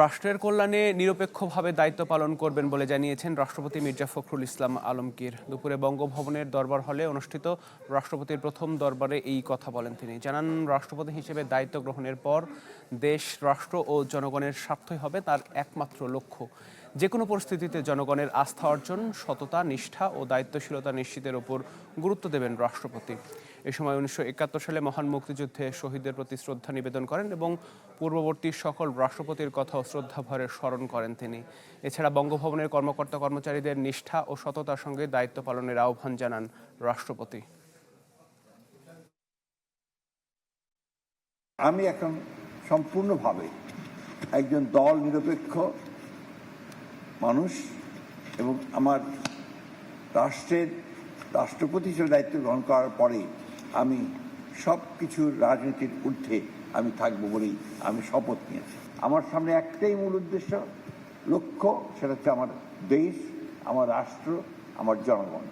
রাষ্ট্রের কল্যাণে নিরপেক্ষভাবে দায়িত্ব পালন করবেন বলে জানিয়েছেন রাষ্ট্রপতি মির্জা ফখরুল ইসলাম আলমগীর। দুপুরে বঙ্গভবনের দরবার হলে অনুষ্ঠিত রাষ্ট্রপতির প্রথম দরবারে এই কথা বলেন তিনি। জানান, রাষ্ট্রপতি হিসেবে দায়িত্ব গ্রহণের পর দেশ, রাষ্ট্র ও জনগণের স্বার্থই হবে তার একমাত্র লক্ষ্য। যে কোনো পরিস্থিতিতে জনগণের আস্থা অর্জন, সততা, নিষ্ঠা ও দায়িত্বশীলতা নিশ্চিতের ওপর গুরুত্ব দেবেন রাষ্ট্রপতি। এ সময় 1971 সালে মহান মুক্তিযুদ্ধে শহীদদের প্রতি শ্রদ্ধা নিবেদন করেন এবং পূর্ববর্তী সকল রাষ্ট্রপতির কথা শ্রদ্ধাভরে স্মরণ করেন তিনি। এছাড়া বঙ্গভবনের কর্মকর্তা কর্মচারীদের নিষ্ঠা ও সততার সঙ্গে দায়িত্ব পালনের আহ্বান জানান রাষ্ট্রপতি। আমি এখন সম্পূর্ণভাবে একজন দল নিরপেক্ষ মানুষ এবং আমার রাষ্ট্রের রাষ্ট্রপতি হিসেবে দায়িত্ব গ্রহণ করার পরে আমি সব কিছুর রাজনীতির ঊর্ধ্বে আমি থাকবো বলেই আমি শপথ নিয়েছি। আমার সামনে একটাই মূল উদ্দেশ্য, লক্ষ্য, সেটা হচ্ছে আমার দেশ, আমার রাষ্ট্র, আমার জনগণ।